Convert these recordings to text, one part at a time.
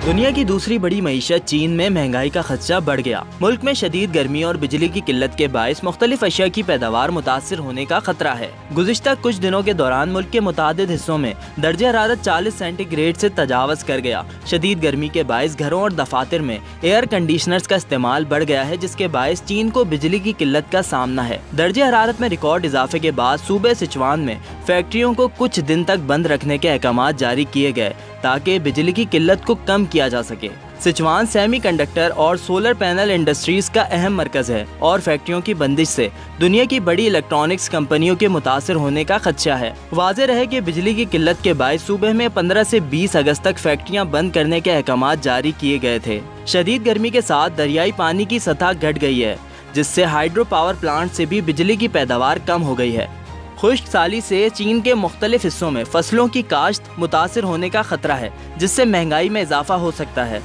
दुनिया की दूसरी बड़ी मईशत चीन में महंगाई का खदशा बढ़ गया। मुल्क में शदीद गर्मी और बिजली की किल्लत के बायस मुख्तलिफ अशिया की पैदावार मुतासिर होने का खतरा है। गुज़िश्ता कुछ दिनों के दौरान मुल्क के मुतादिद हिस्सों में दर्जा हरारत 40 सेंटीग्रेड से तजावज़ कर गया। शदीद गर्मी के बायस घरों और दफातर में एयर कंडीशनर्स का इस्तेमाल बढ़ गया है, जिसके बायस चीन को बिजली की किल्लत का सामना है। दर्जा हरारत में रिकॉर्ड इजाफे के बाद सूबे सिचुआन में फैक्ट्रियों को कुछ दिन तक बंद रखने के अहकाम जारी किए गए ताकि बिजली की किल्लत को कम किया जा सके। सिचुआन सेमीकंडक्टर और सोलर पैनल इंडस्ट्रीज का अहम मरकज है और फैक्ट्रियों की बंदिश से दुनिया की बड़ी इलेक्ट्रॉनिक्स कंपनियों के मुतासर होने का खदशा है। वाज़ेह रहे कि बिजली की किल्लत के बायस सूबे में 15 से 20 अगस्त तक फैक्ट्रियां बंद करने के अहकाम जारी किए गए थे। शदीद गर्मी के साथ दरियाई पानी की सतह घट गई है, जिससे हाइड्रो पावर प्लांट से भी बिजली की पैदावार कम हो गई है। खुश्क साली से चीन के मुख्तलिफ हिस्सों में फसलों की काश्त मुतासिर होने का खतरा है, जिससे महंगाई में इजाफा हो सकता है।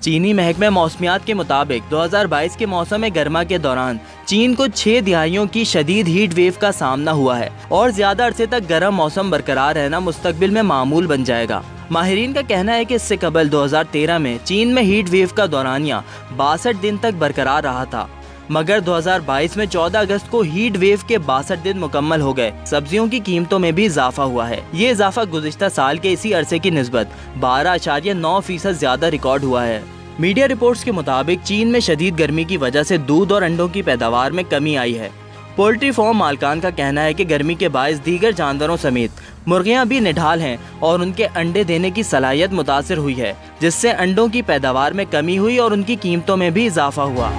चीनी महकमे मौसमियात के मुताबिक 2022 के मौसम गर्मा के दौरान चीन को 6 दिहाइयों की शदीद हीट वेव का सामना हुआ है और ज्यादा अरसे तक गर्म मौसम बरकरार रहना मुस्तकबिल में मामूल बन जाएगा। माहिरीन का कहना है कि इससे कबल 2013 में चीन में हीट वेव का दौरानिया 62 दिन तक बरकरार रहा था, मगर 2022 में 14 अगस्त को हीट वेव के 62 दिन मुकम्मल हो गए। सब्जियों की कीमतों में भी इजाफा हुआ है। ये इजाफा गुज़िश्ता साल के इसी अरसे की निस्बत 12.9% ज्यादा रिकॉर्ड हुआ है। मीडिया रिपोर्ट्स के मुताबिक चीन में शदीद गर्मी की वजह से दूध और अंडों की पैदावार में कमी आई है। पोल्ट्री फार्म मालकान का कहना है कि गर्मी के बायस दीगर जानवरों समेत मुर्गियां भी निढाल हैं और उनके अंडे देने की सलाहियत मुतासिर हुई है, जिससे अंडों की पैदावार में कमी हुई और उनकी कीमतों में भी इजाफा हुआ।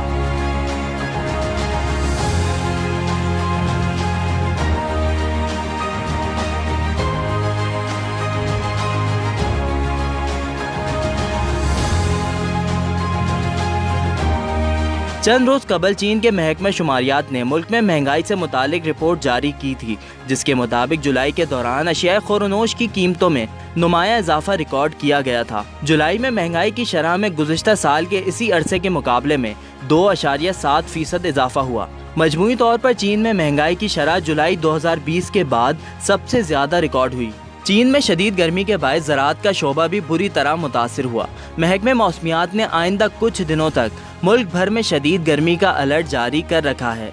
चंद रोज कबल चीन के महकमे शुमारियात ने मुल्क में महंगाई से मुतालिक रिपोर्ट जारी की थी, जिसके मुताबिक जुलाई के दौरान अशिया खुरनोश की कीमतों में नुमाया इजाफा रिकॉर्ड किया गया था। जुलाई में महंगाई की शरह में गुज़िश्ता साल के इसी अरसे के मुकाबले में 2.7% इजाफा हुआ। मजमूई तौर पर चीन में महंगाई की शरह जुलाई 2020 के बाद सबसे ज्यादा रिकॉर्ड हुई। चीन में शदीद गर्मी के बायस ज़राअत का शोबा भी बुरी तरह मुतासिर हुआ। महकमे मौसमियात ने आइंदा कुछ दिनों तक मुल्क भर में शदीद गर्मी का अलर्ट जारी कर रखा है।